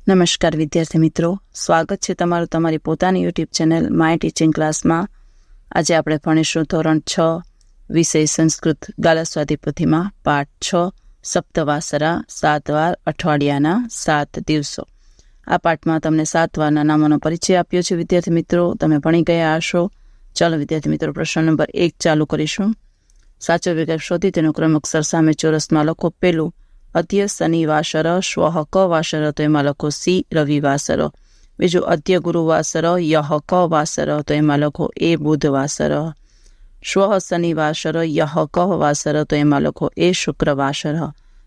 નમસ્કાર વિદ્યાર્થી મિત્રો, સ્વાગત છે તમારું તમારી પોતાની યુટ્યુબ ચેનલ માય ટીચિંગ ક્લાસમાં। આજે આપણે ભણીશું ધોરણ 6 વિષય સંસ્કૃત ગાલા સ્વાધ્યાયપોથીમાં પાઠ 6 સપ્તવાસરા 7 વાર અઠવાડિયાના 7 દિવસો। આ પાઠમાં તમને 7 વારના નામોનો પરિચય આપ્યો છે વિદ્યાર્થી મિત્રો, તમે ભણી ગયા હશો। ચાલો વિદ્યાર્થી મિત્રો, પ્રશ્ન નંબર 1 ચાલુ કરીશું। સાચો વિકલ્પ શોધી તેનો ક્રમ અક્ષર સામે ચોરસમાં લખો। પેલું અદ્ય શનિવાસર શ્વઃ ક વાસર, તો એમાં લખો સી રવિવાસર। બીજું અદ્ય ગુરુવાસર યહ ક વાસર, તો એમાં લખો એ બુધવાસર। શ્વઃ શનિવાસર યહ ક વાસર, તો એમાં લખો એ શુક્રવાસર।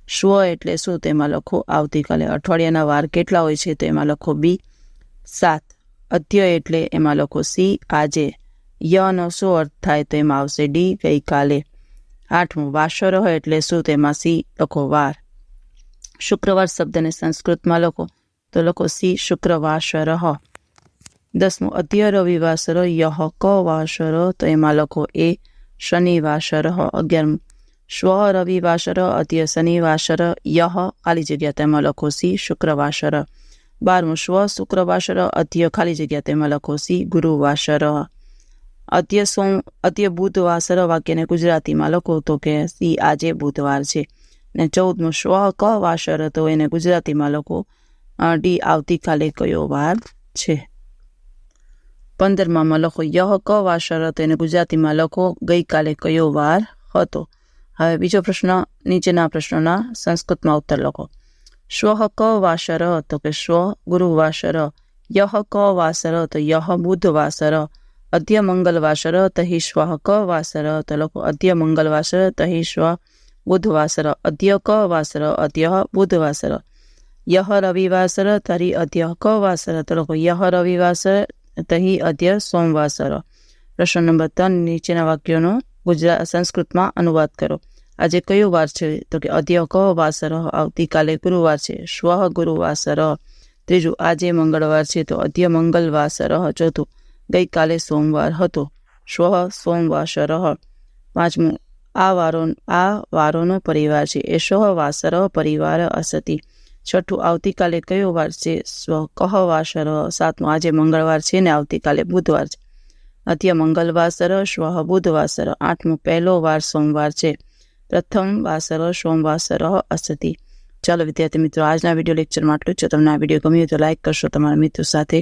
શ્વ એટલે શું, તેમાં લખો આવતીકાલે। અઠવાડિયાના વાર કેટલા હોય છે, તો એમાં લખો બી 7। અદ્ય એટલે એમાં લખો સી આજે। યનો શું અર્થ થાય, તો એમાં આવશે ડી ગઈકાલે। 8મું વાસર એટલે શું, તેમાં સી લખો વાર। શુક્રવાર શબ્દને સંસ્કૃતમાં લખો, તો લખો સી શુક્રવાસર। 10મું અદ્ય રવિવાસર યહ ક વાસર, તો એમાં લખો એ શનિવાસર। 11મું શ્વ રવિવાસર અદ્ય શનિવાસર યહ ખાલી જગ્યા, તેમાં લખો સી શુક્રવાસર। 12મું શ્વ શુક્રવાસર અદ્ય ખાલી જગ્યા, તેમાં લખો સી ગુરુવાસર। અદ્ય બુધવાસર વાક્યને ગુજરાતીમાં લખો, તો કે સી આજે બુધવાર છે। ને 14મું શ્વ ક વાસર, તો એને ગુજરાતીમાં લખો ડી આવતીકાલે કયો વાર છે। 15માં લખો યહ ક વાસર, તો એને ગુજરાતીમાં લખો ગઈકાલે કયો વાર હતો। હવે બીજો પ્રશ્ન, નીચેના પ્રશ્નોના સંસ્કૃતમાં ઉત્તર લખો। શ્વ ક વાસર, તો કે શ્વ ગુરુવાસર। યહ ક વાસર, તો યહ બુધવાસર। અદ્ય મંગલવાસર તહિ શ્વ ક વાસર, તો લખો અદ્ય મંગલવાસર તહિ શ્વ બુધવાસર। અદ્ય ક વાસર અદ્ય બુધવાસર। યહ રવિવાસર તરી અદ્ય ક વાસર, તો લખો યહ રવિવાસર તહિ અદ્ય સોમવાસર। પ્રશ્ન નંબર 3, નીચેના વાક્યોનો સંસ્કૃતમાં અનુવાદ કરો। આજે કયો વાર છે, તો કે અદ્ય ક વાસર આવતીકાલે ગુરુવાર છે। શ્વ ગુરુવાસર। ત્રીજું આજે મંગળવાર છે, તો અદ્ય મંગલવાસર। ચોથું ગઈકાલે સોમવાર હતો, શ્વ સોમવાસર। 5મું આ વારોનો પરિવાર છે, એષો વાસર પરિવાર અસતિ। 6ઠું આવતીકાલે કયો વાર છે, સ્વ કહ વાસર। 7મું આજે મંગળવાર છે ને આવતીકાલે બુધવાર છે, અદ્ય મંગલવાસર શ્વ બુધવાસર। 8મું પહેલો વાર સોમવાર છે, પ્રથમ વાસર સોમવાસર અસતિ। ચાલો વિદ્યાર્થી મિત્રો, આજના વિડીયો લેક્ચરમાં આટલું જ। જો તમને આ વિડીયો ગમ્યો તો લાઇક કરશો, તમારા મિત્રો સાથે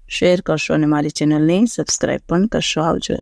શેર કરશો અને મારી ચેનલને સબસ્ક્રાઈબ પણ કરશો। આવજો।